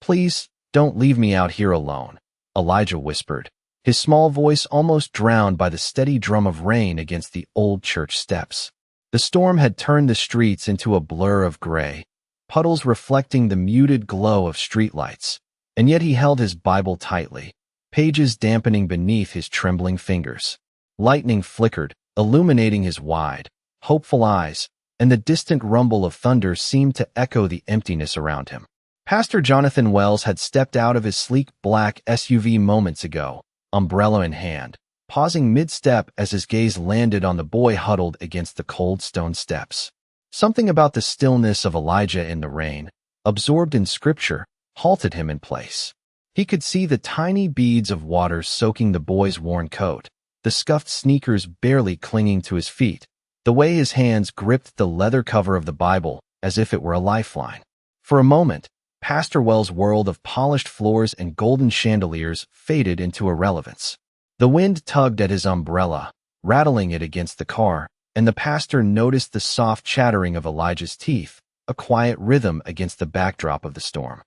"Please, don't leave me out here alone," Elijah whispered, his small voice almost drowned by the steady drum of rain against the old church steps. The storm had turned the streets into a blur of gray, puddles reflecting the muted glow of streetlights, and yet he held his Bible tightly, pages dampening beneath his trembling fingers. Lightning flickered, illuminating his wide, hopeful eyes, and the distant rumble of thunder seemed to echo the emptiness around him. Pastor Jonathan Wells had stepped out of his sleek black SUV moments ago, umbrella in hand, pausing mid-step as his gaze landed on the boy huddled against the cold stone steps. Something about the stillness of Elijah in the rain, absorbed in Scripture, halted him in place. He could see the tiny beads of water soaking the boy's worn coat, the scuffed sneakers barely clinging to his feet, the way his hands gripped the leather cover of the Bible as if it were a lifeline. For a moment, Pastor Wells' world of polished floors and golden chandeliers faded into irrelevance. The wind tugged at his umbrella, rattling it against the car, and the pastor noticed the soft chattering of Elijah's teeth, a quiet rhythm against the backdrop of the storm.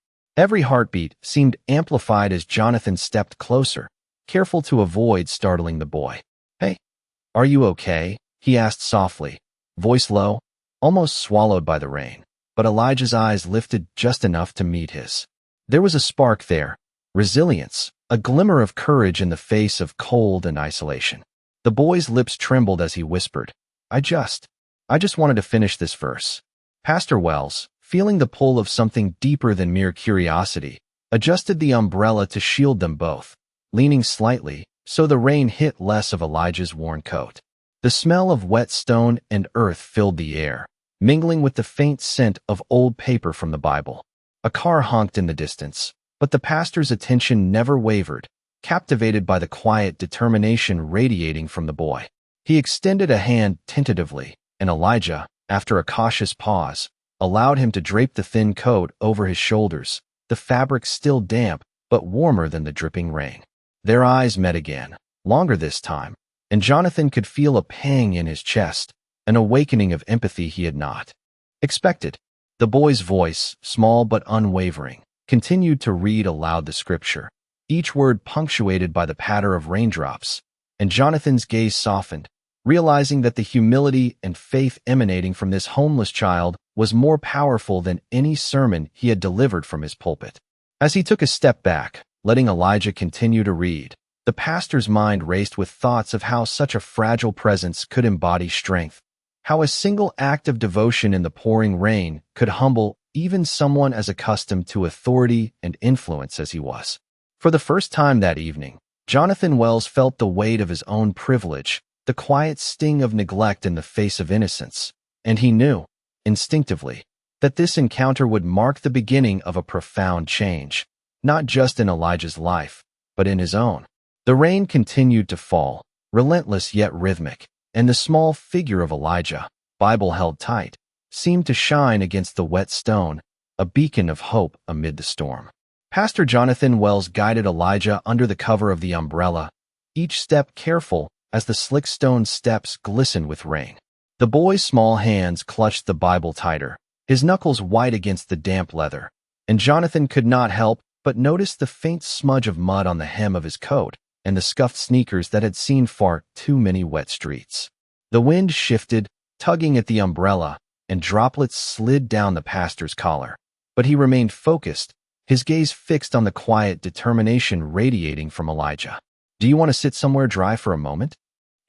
Every heartbeat seemed amplified as Jonathan stepped closer, careful to avoid startling the boy. "Hey, are you okay?" he asked softly, voice low, almost swallowed by the rain. But Elijah's eyes lifted just enough to meet his. There was a spark there, resilience, a glimmer of courage in the face of cold and isolation. The boy's lips trembled as he whispered, I just wanted to finish this verse." Pastor Wells, feeling the pull of something deeper than mere curiosity, adjusted the umbrella to shield them both, leaning slightly so the rain hit less of Elijah's worn coat. The smell of wet stone and earth filled the air, mingling with the faint scent of old paper from the Bible. A car honked in the distance, but the pastor's attention never wavered, captivated by the quiet determination radiating from the boy. He extended a hand tentatively, and Elijah, after a cautious pause, allowed him to drape the thin coat over his shoulders, the fabric still damp but warmer than the dripping rain. Their eyes met again, longer this time, and Jonathan could feel a pang in his chest, an awakening of empathy he had not expected. The boy's voice, small but unwavering, continued to read aloud the Scripture, each word punctuated by the patter of raindrops, and Jonathan's gaze softened, realizing that the humility and faith emanating from this homeless child was more powerful than any sermon he had delivered from his pulpit. As he took a step back, letting Elijah continue to read, the pastor's mind raced with thoughts of how such a fragile presence could embody strength, how a single act of devotion in the pouring rain could humble even someone as accustomed to authority and influence as he was. For the first time that evening, Jonathan Wells felt the weight of his own privilege, the quiet sting of neglect in the face of innocence, and he knew, instinctively, that this encounter would mark the beginning of a profound change, not just in Elijah's life, but in his own. The rain continued to fall, relentless yet rhythmic, and the small figure of Elijah, Bible held tight, seemed to shine against the wet stone, a beacon of hope amid the storm. Pastor Jonathan Wells guided Elijah under the cover of the umbrella, each step careful as the slick stone steps glistened with rain. The boy's small hands clutched the Bible tighter, his knuckles white against the damp leather, and Jonathan could not help but notice the faint smudge of mud on the hem of his coat and the scuffed sneakers that had seen far too many wet streets. The wind shifted, tugging at the umbrella, and droplets slid down the pastor's collar. But he remained focused, his gaze fixed on the quiet determination radiating from Elijah. "Do you want to sit somewhere dry for a moment?"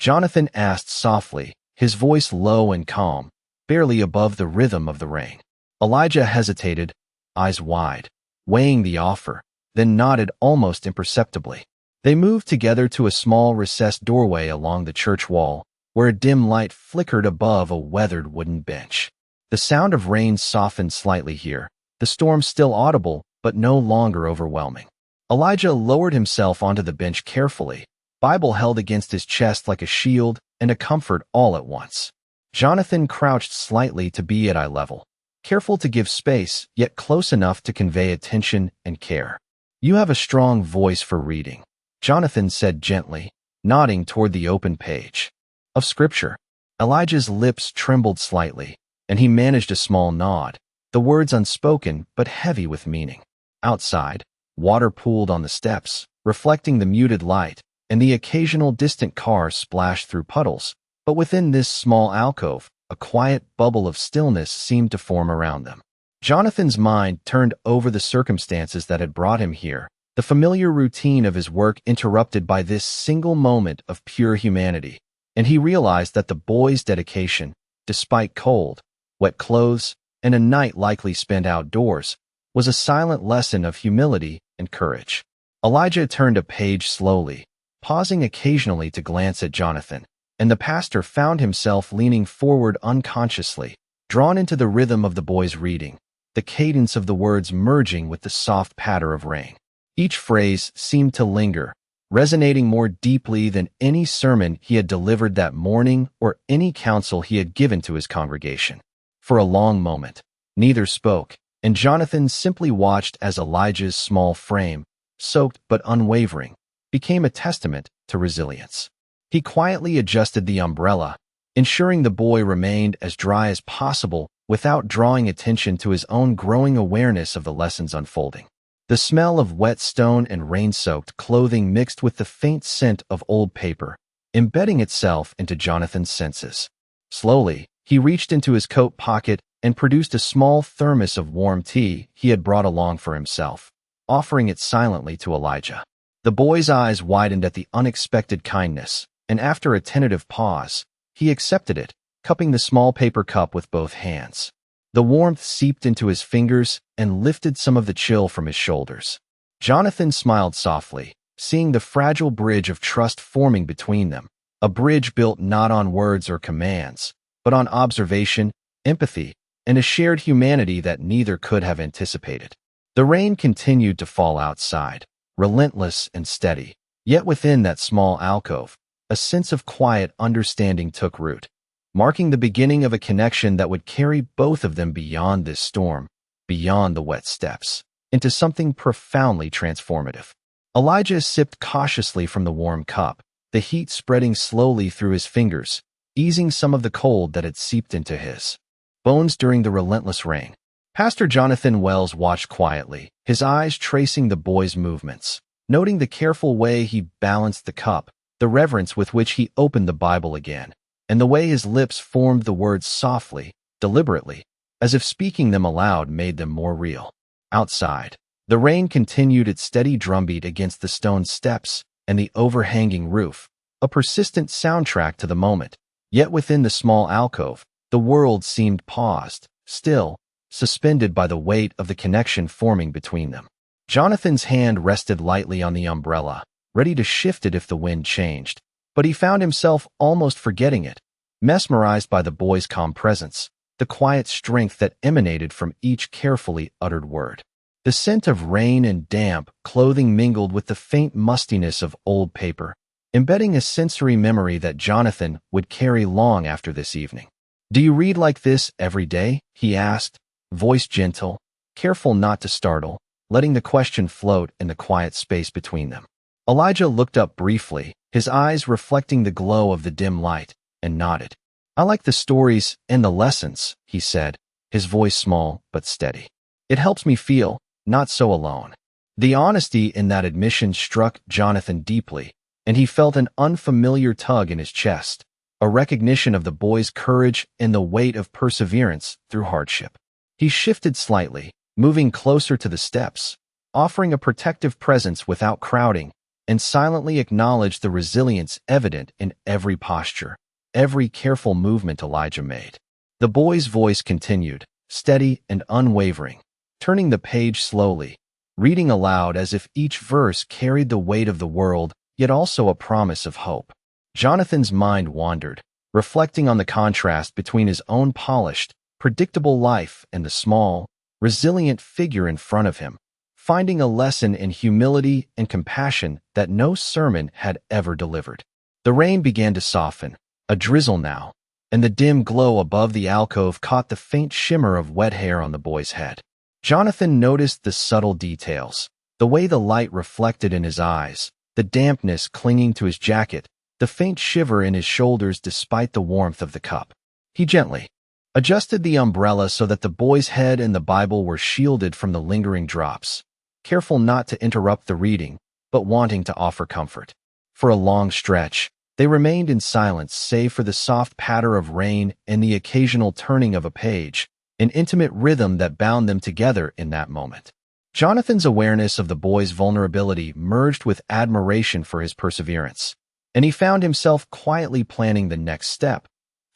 Jonathan asked softly, his voice low and calm, barely above the rhythm of the rain. Elijah hesitated, eyes wide, weighing the offer, then nodded almost imperceptibly. They moved together to a small recessed doorway along the church wall, where a dim light flickered above a weathered wooden bench. The sound of rain softened slightly here, the storm still audible but no longer overwhelming. Elijah lowered himself onto the bench carefully, Bible held against his chest like a shield and a comfort all at once. Jonathan crouched slightly to be at eye level, careful to give space, yet close enough to convey attention and care. "You have a strong voice for reading," Jonathan said gently, nodding toward the open page of Scripture. Elijah's lips trembled slightly, and he managed a small nod, the words unspoken but heavy with meaning. Outside, water pooled on the steps, reflecting the muted light, and the occasional distant car splashed through puddles. But within this small alcove, a quiet bubble of stillness seemed to form around them. Jonathan's mind turned over the circumstances that had brought him here, the familiar routine of his work interrupted by this single moment of pure humanity, and he realized that the boy's dedication, despite cold, wet clothes, and a night likely spent outdoors, was a silent lesson of humility and courage. Elijah turned a page slowly, pausing occasionally to glance at Jonathan, and the pastor found himself leaning forward unconsciously, drawn into the rhythm of the boy's reading, the cadence of the words merging with the soft patter of rain. Each phrase seemed to linger, resonating more deeply than any sermon he had delivered that morning or any counsel he had given to his congregation. For a long moment, neither spoke, and Jonathan simply watched as Elijah's small frame, soaked but unwavering, became a testament to resilience. He quietly adjusted the umbrella, ensuring the boy remained as dry as possible without drawing attention to his own growing awareness of the lessons unfolding. The smell of wet stone and rain-soaked clothing mixed with the faint scent of old paper, embedding itself into Jonathan's senses. Slowly, he reached into his coat pocket and produced a small thermos of warm tea he had brought along for himself, offering it silently to Elijah. The boy's eyes widened at the unexpected kindness, and after a tentative pause, he accepted it, cupping the small paper cup with both hands. The warmth seeped into his fingers and lifted some of the chill from his shoulders. Jonathan smiled softly, seeing the fragile bridge of trust forming between them, a bridge built not on words or commands, but on observation, empathy, and a shared humanity that neither could have anticipated. The rain continued to fall outside, relentless and steady, yet within that small alcove, a sense of quiet understanding took root, marking the beginning of a connection that would carry both of them beyond this storm, beyond the wet steps, into something profoundly transformative. Elijah sipped cautiously from the warm cup, the heat spreading slowly through his fingers, easing some of the cold that had seeped into his bones during the relentless rain. Pastor Jonathan Wells watched quietly, his eyes tracing the boy's movements, noting the careful way he balanced the cup, the reverence with which he opened the Bible again, and the way his lips formed the words softly, deliberately, as if speaking them aloud made them more real. Outside, the rain continued its steady drumbeat against the stone steps and the overhanging roof, a persistent soundtrack to the moment. Yet within the small alcove, the world seemed paused, still, suspended by the weight of the connection forming between them. Jonathan's hand rested lightly on the umbrella, ready to shift it if the wind changed, but he found himself almost forgetting it, mesmerized by the boy's calm presence, the quiet strength that emanated from each carefully uttered word. The scent of rain and damp clothing mingled with the faint mustiness of old paper, embedding a sensory memory that Jonathan would carry long after this evening. "Do you read like this every day?" he asked, voice gentle, careful not to startle, letting the question float in the quiet space between them. Elijah looked up briefly, his eyes reflecting the glow of the dim light, and nodded. "I like the stories and the lessons," he said, his voice small but steady. "It helps me feel not so alone." The honesty in that admission struck Jonathan deeply, and he felt an unfamiliar tug in his chest, a recognition of the boy's courage and the weight of perseverance through hardship. He shifted slightly, moving closer to the steps, offering a protective presence without crowding, and silently acknowledged the resilience evident in every posture, every careful movement Elijah made. The boy's voice continued, steady and unwavering, turning the page slowly, reading aloud as if each verse carried the weight of the world, yet also a promise of hope. Jonathan's mind wandered, reflecting on the contrast between his own polished, predictable life and the small, resilient figure in front of him, finding a lesson in humility and compassion that no sermon had ever delivered. The rain began to soften, a drizzle now, and the dim glow above the alcove caught the faint shimmer of wet hair on the boy's head. Jonathan noticed the subtle details, the way the light reflected in his eyes, the dampness clinging to his jacket, the faint shiver in his shoulders despite the warmth of the cup. He gently adjusted the umbrella so that the boy's head and the Bible were shielded from the lingering drops, careful not to interrupt the reading, but wanting to offer comfort. For a long stretch, they remained in silence save for the soft patter of rain and the occasional turning of a page, an intimate rhythm that bound them together in that moment. Jonathan's awareness of the boy's vulnerability merged with admiration for his perseverance, and he found himself quietly planning the next step,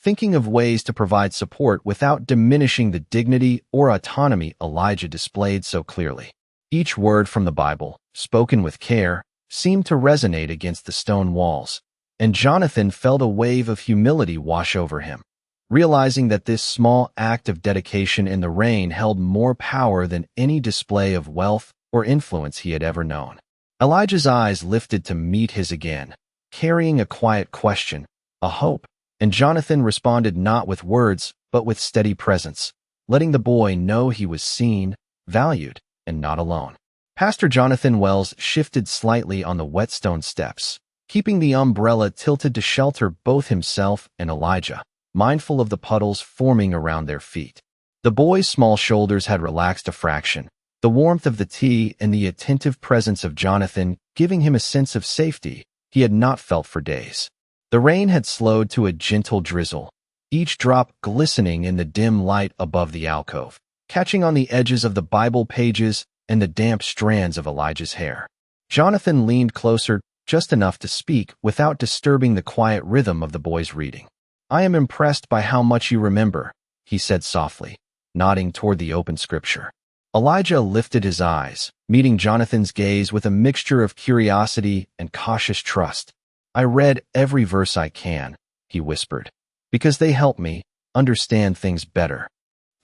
thinking of ways to provide support without diminishing the dignity or autonomy Elijah displayed so clearly. Each word from the Bible, spoken with care, seemed to resonate against the stone walls, and Jonathan felt a wave of humility wash over him, realizing that this small act of dedication in the rain held more power than any display of wealth or influence he had ever known. Elijah's eyes lifted to meet his again, carrying a quiet question, a hope, and Jonathan responded not with words, but with steady presence, letting the boy know he was seen, valued, and not alone. Pastor Jonathan Wells shifted slightly on the wet stone steps, keeping the umbrella tilted to shelter both himself and Elijah, mindful of the puddles forming around their feet. The boy's small shoulders had relaxed a fraction, the warmth of the tea and the attentive presence of Jonathan giving him a sense of safety he had not felt for days. The rain had slowed to a gentle drizzle, each drop glistening in the dim light above the alcove, catching on the edges of the Bible pages and the damp strands of Elijah's hair. Jonathan leaned closer just enough to speak without disturbing the quiet rhythm of the boy's reading. "I am impressed by how much you remember," he said softly, nodding toward the open scripture. Elijah lifted his eyes, meeting Jonathan's gaze with a mixture of curiosity and cautious trust. "I read every verse I can," he whispered, "because they help me understand things better."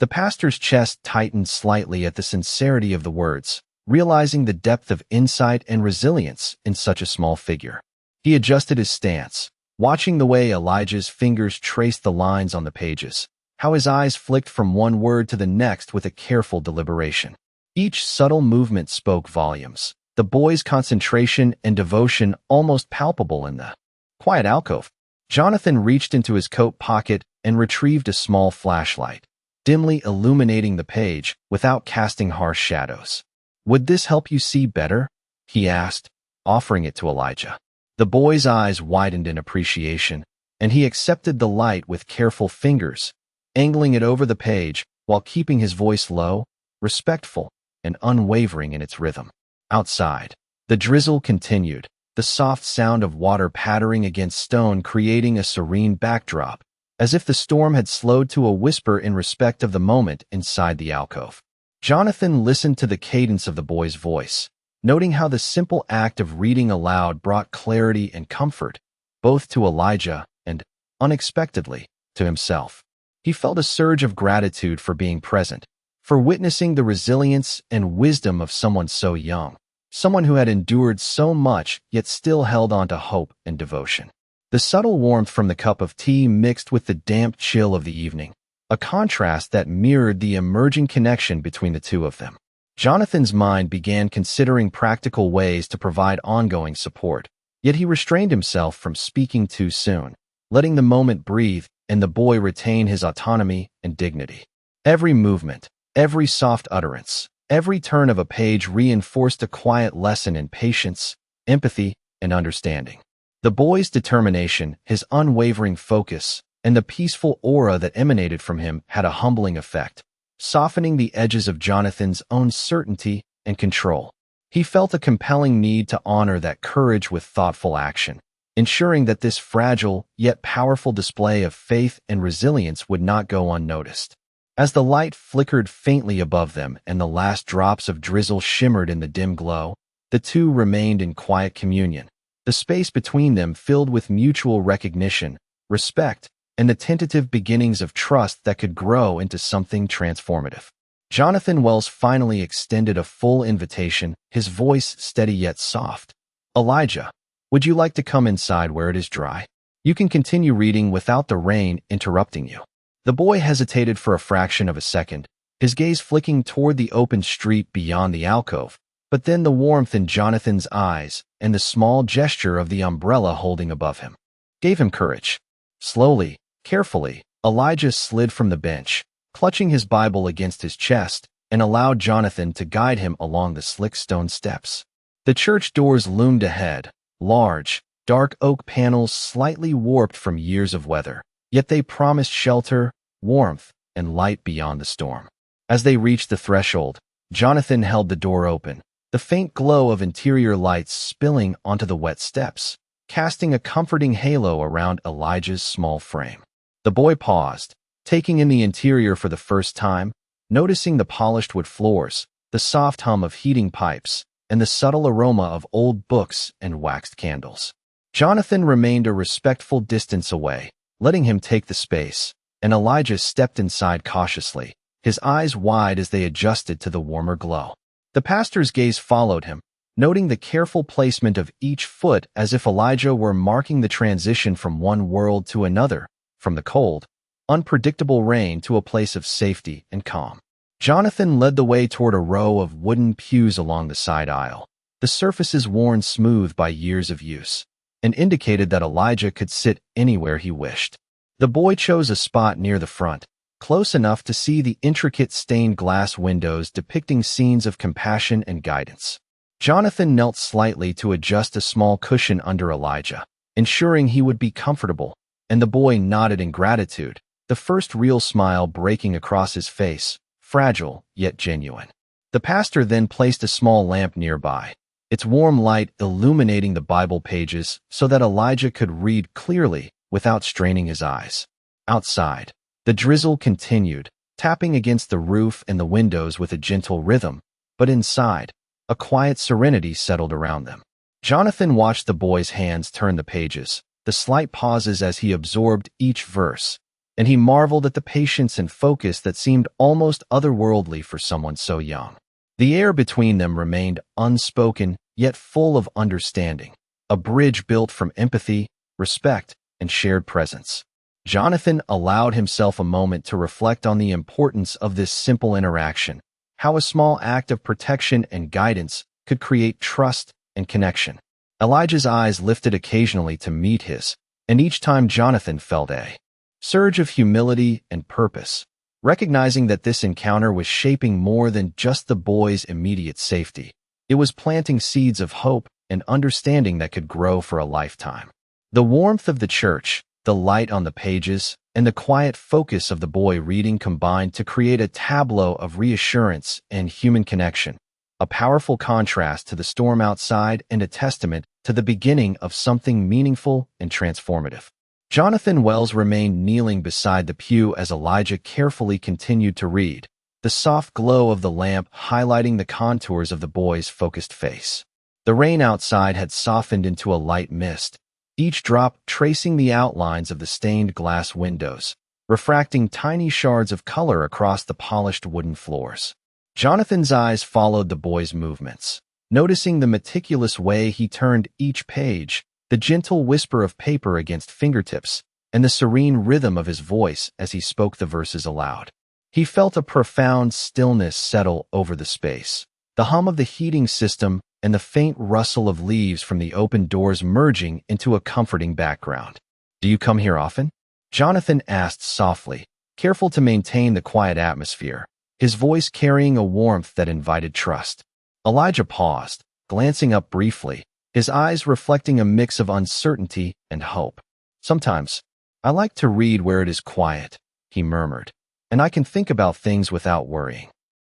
The pastor's chest tightened slightly at the sincerity of the words, realizing the depth of insight and resilience in such a small figure. He adjusted his stance, watching the way Elijah's fingers traced the lines on the pages, how his eyes flicked from one word to the next with a careful deliberation. Each subtle movement spoke volumes, the boy's concentration and devotion almost palpable in the quiet alcove. Jonathan reached into his coat pocket and retrieved a small flashlight, dimly illuminating the page without casting harsh shadows. "Would this help you see better?" he asked, offering it to Elijah. The boy's eyes widened in appreciation, and he accepted the light with careful fingers, angling it over the page while keeping his voice low, respectful, and unwavering in its rhythm. Outside, the drizzle continued, the soft sound of water pattering against stone creating a serene backdrop, as if the storm had slowed to a whisper in respect of the moment inside the alcove. Jonathan listened to the cadence of the boy's voice, noting how the simple act of reading aloud brought clarity and comfort, both to Elijah and, unexpectedly, to himself. He felt a surge of gratitude for being present, for witnessing the resilience and wisdom of someone so young, someone who had endured so much yet still held on to hope and devotion. The subtle warmth from the cup of tea mixed with the damp chill of the evening, a contrast that mirrored the emerging connection between the two of them. Jonathan's mind began considering practical ways to provide ongoing support, yet he restrained himself from speaking too soon, letting the moment breathe and the boy retain his autonomy and dignity. Every movement, every soft utterance, every turn of a page reinforced a quiet lesson in patience, empathy, and understanding. The boy's determination, his unwavering focus, and the peaceful aura that emanated from him had a humbling effect, softening the edges of Jonathan's own certainty and control. He felt a compelling need to honor that courage with thoughtful action, ensuring that this fragile yet powerful display of faith and resilience would not go unnoticed. As the light flickered faintly above them and the last drops of drizzle shimmered in the dim glow, the two remained in quiet communion, the space between them filled with mutual recognition, respect, and the tentative beginnings of trust that could grow into something transformative. Jonathan Wells finally extended a full invitation, his voice steady yet soft. "Elijah, would you like to come inside where it is dry? You can continue reading without the rain interrupting you." The boy hesitated for a fraction of a second, his gaze flicking toward the open street beyond the alcove, but then the warmth in Jonathan's eyes and the small gesture of the umbrella holding above him gave him courage. Slowly, carefully, Elijah slid from the bench, clutching his Bible against his chest, and allowed Jonathan to guide him along the slick stone steps. The church doors loomed ahead, large, dark oak panels slightly warped from years of weather, yet they promised shelter, warmth, and light beyond the storm. As they reached the threshold, Jonathan held the door open, the faint glow of interior lights spilling onto the wet steps, casting a comforting halo around Elijah's small frame. The boy paused, taking in the interior for the first time, noticing the polished wood floors, the soft hum of heating pipes, and the subtle aroma of old books and waxed candles. Jonathan remained a respectful distance away, letting him take the space, and Elijah stepped inside cautiously, his eyes wide as they adjusted to the warmer glow. The pastor's gaze followed him, noting the careful placement of each foot as if Elijah were marking the transition from one world to another, from the cold, unpredictable rain to a place of safety and calm. Jonathan led the way toward a row of wooden pews along the side aisle, the surfaces worn smooth by years of use, and indicated that Elijah could sit anywhere he wished. The boy chose a spot near the front, close enough to see the intricate stained glass windows depicting scenes of compassion and guidance. Jonathan knelt slightly to adjust a small cushion under Elijah, ensuring he would be comfortable, and the boy nodded in gratitude, the first real smile breaking across his face, fragile yet genuine. The pastor then placed a small lamp nearby, its warm light illuminating the Bible pages so that Elijah could read clearly without straining his eyes. Outside, the drizzle continued, tapping against the roof and the windows with a gentle rhythm, but inside, a quiet serenity settled around them. Jonathan watched the boy's hands turn the pages, the slight pauses as he absorbed each verse, and he marveled at the patience and focus that seemed almost otherworldly for someone so young. The air between them remained unspoken, yet full of understanding, a bridge built from empathy, respect, and shared presence. Jonathan allowed himself a moment to reflect on the importance of this simple interaction, how a small act of protection and guidance could create trust and connection. Elijah's eyes lifted occasionally to meet his, and each time Jonathan felt a surge of humility and purpose, recognizing that this encounter was shaping more than just the boy's immediate safety. It was planting seeds of hope and understanding that could grow for a lifetime. The warmth of the church, the light on the pages, and the quiet focus of the boy reading combined to create a tableau of reassurance and human connection, a powerful contrast to the storm outside and a testament to the beginning of something meaningful and transformative. Jonathan Wells remained kneeling beside the pew as Elijah carefully continued to read, the soft glow of the lamp highlighting the contours of the boy's focused face. The rain outside had softened into a light mist, each drop tracing the outlines of the stained glass windows, refracting tiny shards of color across the polished wooden floors. Jonathan's eyes followed the boy's movements, noticing the meticulous way he turned each page, the gentle whisper of paper against fingertips, and the serene rhythm of his voice as he spoke the verses aloud. He felt a profound stillness settle over the space, the hum of the heating system and the faint rustle of leaves from the open doors merging into a comforting background. "Do you come here often?" Jonathan asked softly, careful to maintain the quiet atmosphere, his voice carrying a warmth that invited trust. Elijah paused, glancing up briefly, his eyes reflecting a mix of uncertainty and hope. "Sometimes, I like to read where it is quiet," he murmured, "and I can think about things without worrying."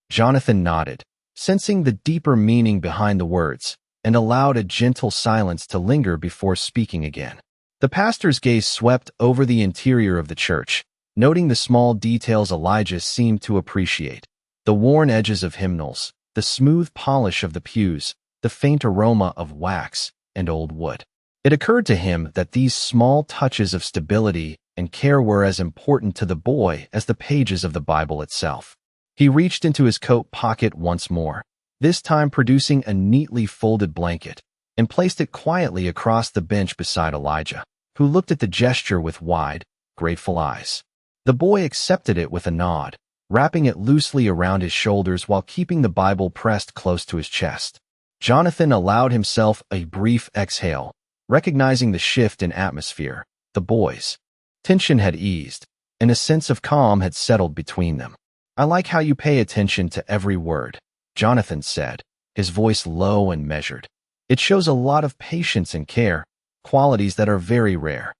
Jonathan nodded, sensing the deeper meaning behind the words, and allowed a gentle silence to linger before speaking again. The pastor's gaze swept over the interior of the church, noting the small details Elijah seemed to appreciate, the worn edges of hymnals, the smooth polish of the pews, the faint aroma of wax and old wood. It occurred to him that these small touches of stability and care were as important to the boy as the pages of the Bible itself. He reached into his coat pocket once more, this time producing a neatly folded blanket, and placed it quietly across the bench beside Elijah, who looked at the gesture with wide, grateful eyes. The boy accepted it with a nod, wrapping it loosely around his shoulders while keeping the Bible pressed close to his chest. Jonathan allowed himself a brief exhale, recognizing the shift in atmosphere. The boys' tension had eased, and a sense of calm had settled between them. I like how you pay attention to every word, Jonathan said, his voice low and measured. It shows a lot of patience and care, qualities that are very rare.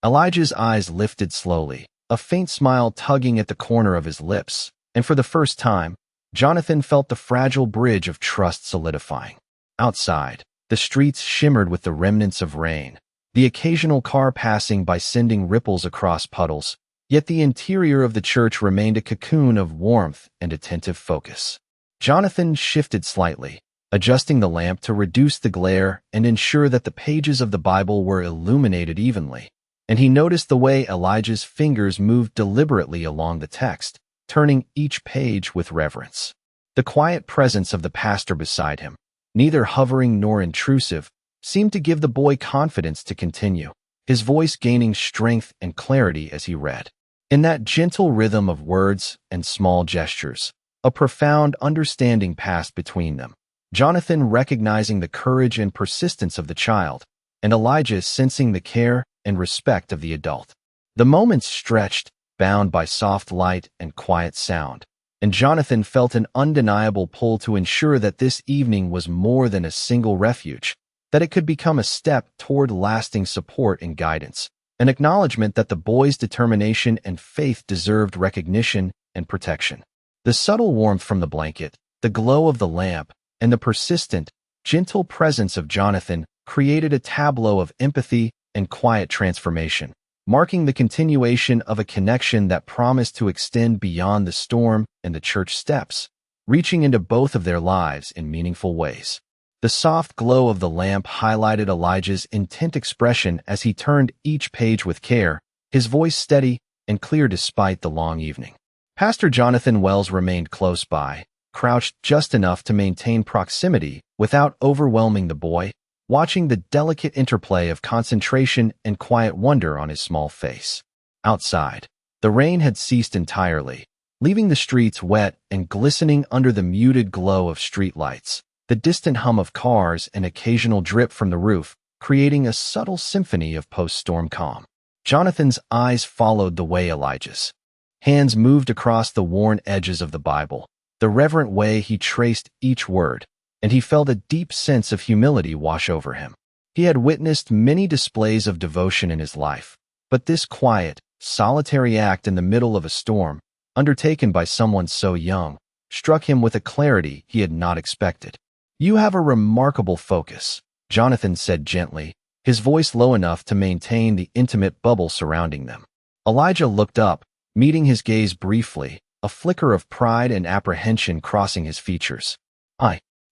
Elijah's eyes lifted slowly, a faint smile tugging at the corner of his lips, and for the first time, Jonathan felt the fragile bridge of trust solidifying. Outside, the streets shimmered with the remnants of rain, the occasional car passing by sending ripples across puddles, yet the interior of the church remained a cocoon of warmth and attentive focus. Jonathan shifted slightly, adjusting the lamp to reduce the glare and ensure that the pages of the Bible were illuminated evenly, and he noticed the way Elijah's fingers moved deliberately along the text, turning each page with reverence. The quiet presence of the pastor beside him, neither hovering nor intrusive, seemed to give the boy confidence to continue, his voice gaining strength and clarity as he read. In that gentle rhythm of words and small gestures, a profound understanding passed between them, Jonathan recognizing the courage and persistence of the child, and Elijah sensing the care and respect of the adult. The moments stretched, bound by soft light and quiet sound, and Jonathan felt an undeniable pull to ensure that this evening was more than a single refuge, that it could become a step toward lasting support and guidance, an acknowledgement that the boy's determination and faith deserved recognition and protection. The subtle warmth from the blanket, the glow of the lamp, and the persistent, gentle presence of Jonathan created a tableau of empathy and quiet transformation, marking the continuation of a connection that promised to extend beyond the storm and the church steps, reaching into both of their lives in meaningful ways. The soft glow of the lamp highlighted Elijah's intent expression as he turned each page with care, his voice steady and clear despite the long evening. Pastor Jonathan Wells remained close by, crouched just enough to maintain proximity without overwhelming the boy, watching the delicate interplay of concentration and quiet wonder on his small face. Outside, the rain had ceased entirely, leaving the streets wet and glistening under the muted glow of streetlights, the distant hum of cars and occasional drip from the roof, creating a subtle symphony of post-storm calm. Jonathan's eyes followed the way Elijah's. Hands moved across the worn edges of the Bible, the reverent way he traced each word, and he felt a deep sense of humility wash over him. He had witnessed many displays of devotion in his life, but this quiet, solitary act in the middle of a storm, undertaken by someone so young, struck him with a clarity he had not expected. "You have a remarkable focus," Jonathan said gently, his voice low enough to maintain the intimate bubble surrounding them. Elijah looked up, meeting his gaze briefly, a flicker of pride and apprehension crossing his features.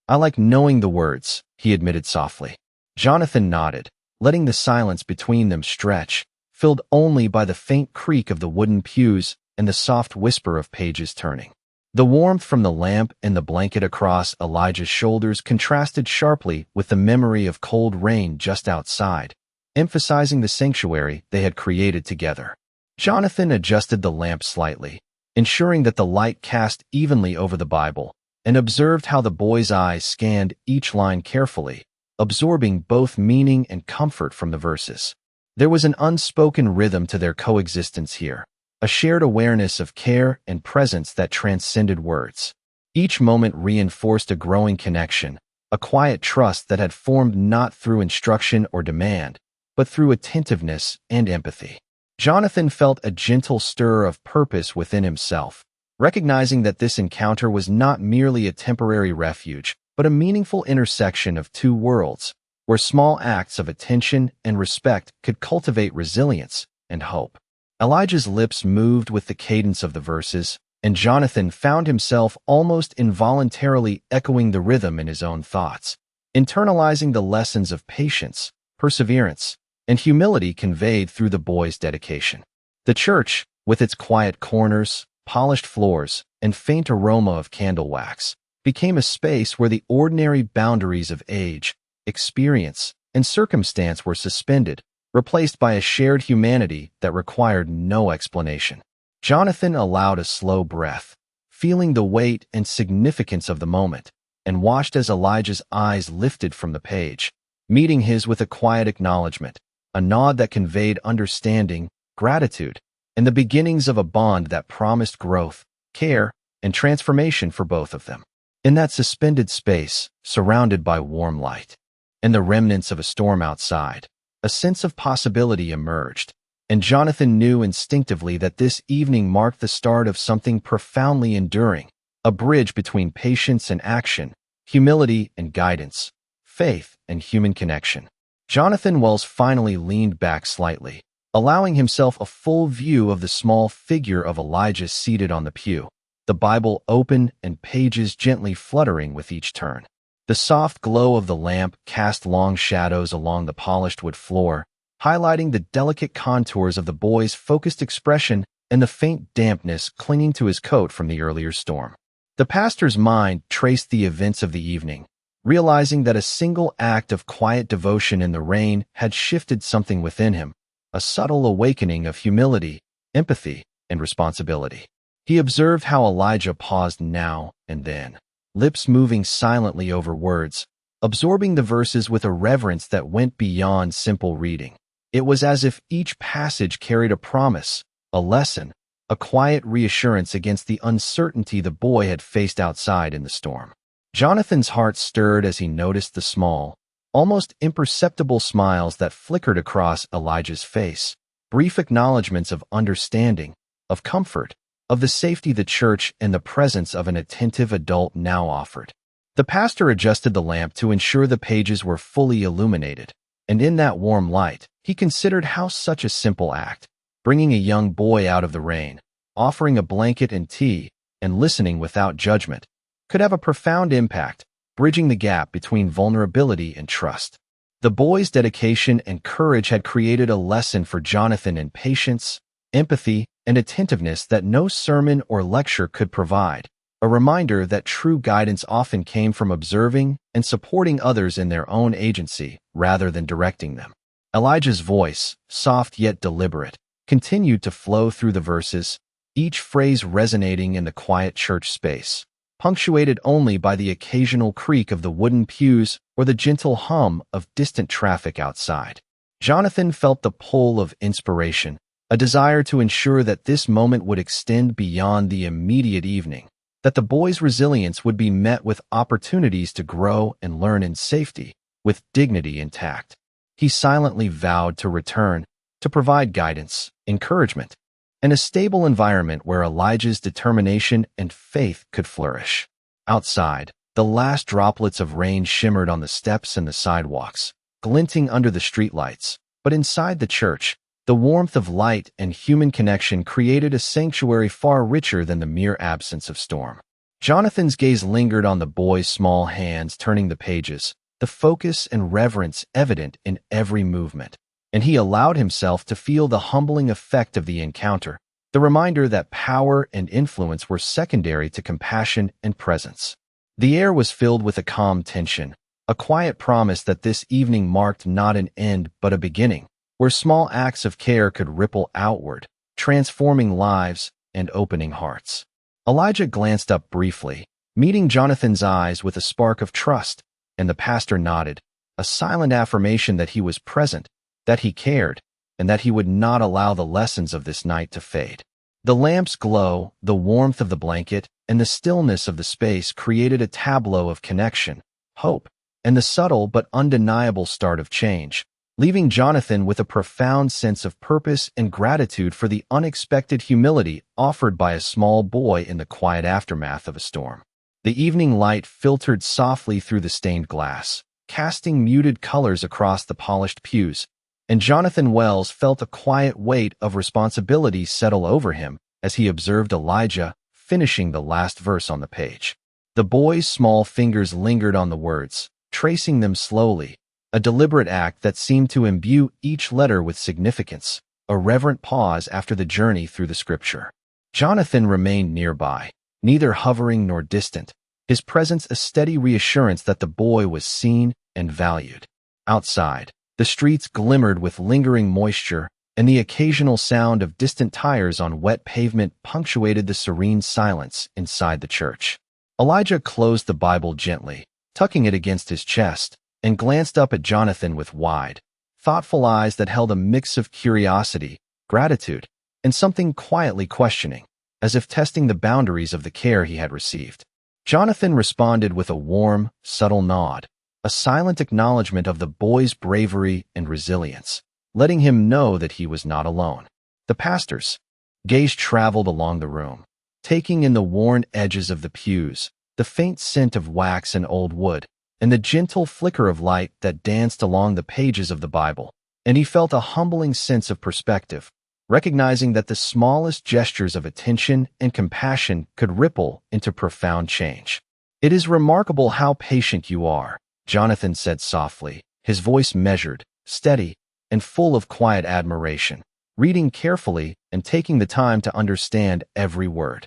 I like knowing the words," he admitted softly. Jonathan nodded, letting the silence between them stretch, filled only by the faint creak of the wooden pews and the soft whisper of pages turning. The warmth from the lamp and the blanket across Elijah's shoulders contrasted sharply with the memory of cold rain just outside, emphasizing the sanctuary they had created together. Jonathan adjusted the lamp slightly, ensuring that the light cast evenly over the Bible, and observed how the boy's eyes scanned each line carefully, absorbing both meaning and comfort from the verses. There was an unspoken rhythm to their coexistence here, a shared awareness of care and presence that transcended words. Each moment reinforced a growing connection, a quiet trust that had formed not through instruction or demand, but through attentiveness and empathy. Jonathan felt a gentle stir of purpose within himself, recognizing that this encounter was not merely a temporary refuge, but a meaningful intersection of two worlds, where small acts of attention and respect could cultivate resilience and hope. Elijah's lips moved with the cadence of the verses, and Jonathan found himself almost involuntarily echoing the rhythm in his own thoughts, internalizing the lessons of patience, perseverance, and humility conveyed through the boy's dedication. The church, with its quiet corners, polished floors, and faint aroma of candle wax, became a space where the ordinary boundaries of age, experience, and circumstance were suspended, replaced by a shared humanity that required no explanation. Jonathan allowed a slow breath, feeling the weight and significance of the moment, and watched as Elijah's eyes lifted from the page, meeting his with a quiet acknowledgement, a nod that conveyed understanding, gratitude, and the beginnings of a bond that promised growth, care, and transformation for both of them. In that suspended space, surrounded by warm light, and the remnants of a storm outside, a sense of possibility emerged, and Jonathan knew instinctively that this evening marked the start of something profoundly enduring, a bridge between patience and action, humility and guidance, faith and human connection. Jonathan Wells finally leaned back slightly, allowing himself a full view of the small figure of Elijah seated on the pew, the Bible open and pages gently fluttering with each turn. The soft glow of the lamp cast long shadows along the polished wood floor, highlighting the delicate contours of the boy's focused expression and the faint dampness clinging to his coat from the earlier storm. The pastor's mind traced the events of the evening, realizing that a single act of quiet devotion in the rain had shifted something within him, a subtle awakening of humility, empathy, and responsibility. He observed how Elijah paused now and then, lips moving silently over words, absorbing the verses with a reverence that went beyond simple reading. It was as if each passage carried a promise, a lesson, a quiet reassurance against the uncertainty the boy had faced outside in the storm. Jonathan's heart stirred as he noticed the small, almost imperceptible smiles that flickered across Elijah's face, brief acknowledgments of understanding, of comfort, of the safety the church and the presence of an attentive adult now offered. The pastor adjusted the lamp to ensure the pages were fully illuminated, and in that warm light, he considered how such a simple act, bringing a young boy out of the rain, offering a blanket and tea, and listening without judgment, could have a profound impact, bridging the gap between vulnerability and trust. The boy's dedication and courage had created a lesson for Jonathan in patience, empathy, and attentiveness that no sermon or lecture could provide, a reminder that true guidance often came from observing and supporting others in their own agency rather than directing them. Elijah's voice, soft yet deliberate, continued to flow through the verses, each phrase resonating in the quiet church space, punctuated only by the occasional creak of the wooden pews or the gentle hum of distant traffic outside. Jonathan felt the pull of inspiration, a desire to ensure that this moment would extend beyond the immediate evening, that the boy's resilience would be met with opportunities to grow and learn in safety, with dignity intact. He silently vowed to return, to provide guidance, encouragement, and a stable environment where Elijah's determination and faith could flourish. Outside, the last droplets of rain shimmered on the steps and the sidewalks, glinting under the streetlights, but inside the church, the warmth of light and human connection created a sanctuary far richer than the mere absence of storm. Jonathan's gaze lingered on the boy's small hands turning the pages, the focus and reverence evident in every movement, and he allowed himself to feel the humbling effect of the encounter, the reminder that power and influence were secondary to compassion and presence. The air was filled with a calm tension, a quiet promise that this evening marked not an end but a beginning, where small acts of care could ripple outward, transforming lives and opening hearts. Elijah glanced up briefly, meeting Jonathan's eyes with a spark of trust, and the pastor nodded, a silent affirmation that he was present, that he cared, and that he would not allow the lessons of this night to fade. The lamp's glow, the warmth of the blanket, and the stillness of the space created a tableau of connection, hope, and the subtle but undeniable start of change, leaving Jonathan with a profound sense of purpose and gratitude for the unexpected humility offered by a small boy in the quiet aftermath of a storm. The evening light filtered softly through the stained glass, casting muted colors across the polished pews, and Jonathan Wells felt a quiet weight of responsibility settle over him as he observed Elijah finishing the last verse on the page. The boy's small fingers lingered on the words, tracing them slowly, a deliberate act that seemed to imbue each letter with significance, a reverent pause after the journey through the scripture. Jonathan remained nearby, neither hovering nor distant, his presence a steady reassurance that the boy was seen and valued. Outside, the streets glimmered with lingering moisture, and the occasional sound of distant tires on wet pavement punctuated the serene silence inside the church. Elijah closed the Bible gently, tucking it against his chest, and glanced up at Jonathan with wide, thoughtful eyes that held a mix of curiosity, gratitude, and something quietly questioning. as if testing the boundaries of the care he had received. Jonathan responded with a warm, subtle nod, a silent acknowledgement of the boy's bravery and resilience, letting him know that he was not alone. The pastor's gaze traveled along the room, taking in the worn edges of the pews, the faint scent of wax and old wood, and the gentle flicker of light that danced along the pages of the Bible. And he felt a humbling sense of perspective, recognizing that the smallest gestures of attention and compassion could ripple into profound change. "It is remarkable how patient you are," Jonathan said softly, his voice measured, steady, and full of quiet admiration, reading carefully and taking the time to understand every word.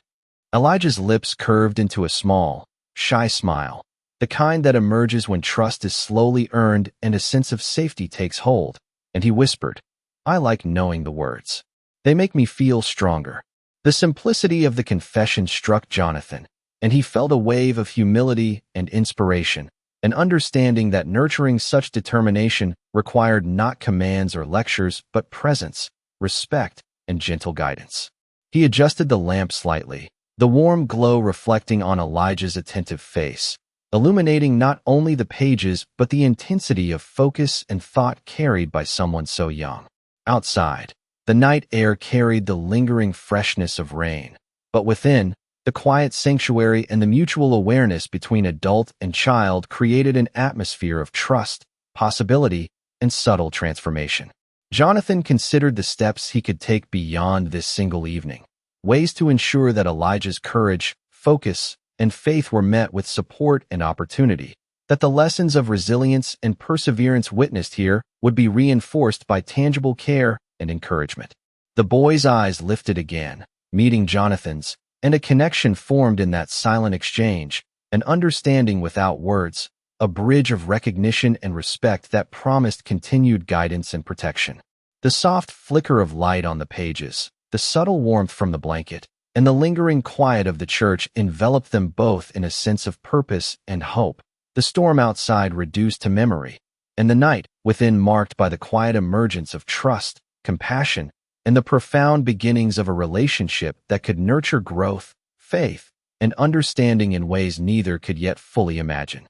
Elijah's lips curved into a small, shy smile, the kind that emerges when trust is slowly earned and a sense of safety takes hold, and he whispered, "I like knowing the words. They make me feel stronger." The simplicity of the confession struck Jonathan, and he felt a wave of humility and inspiration, an understanding that nurturing such determination required not commands or lectures but presence, respect, and gentle guidance. He adjusted the lamp slightly, the warm glow reflecting on Elijah's attentive face, illuminating not only the pages but the intensity of focus and thought carried by someone so young. Outside, the night air carried the lingering freshness of rain, but within, the quiet sanctuary and the mutual awareness between adult and child created an atmosphere of trust, possibility, and subtle transformation. Jonathan considered the steps he could take beyond this single evening, ways to ensure that Elijah's courage, focus, and faith were met with support and opportunity, that the lessons of resilience and perseverance witnessed here would be reinforced by tangible care and encouragement. The boy's eyes lifted again, meeting Jonathan's, and a connection formed in that silent exchange, an understanding without words, a bridge of recognition and respect that promised continued guidance and protection. The soft flicker of light on the pages, the subtle warmth from the blanket, and the lingering quiet of the church enveloped them both in a sense of purpose and hope. The storm outside reduced to memory, and the night within marked by the quiet emergence of trust, compassion, and the profound beginnings of a relationship that could nurture growth, faith, and understanding in ways neither could yet fully imagine.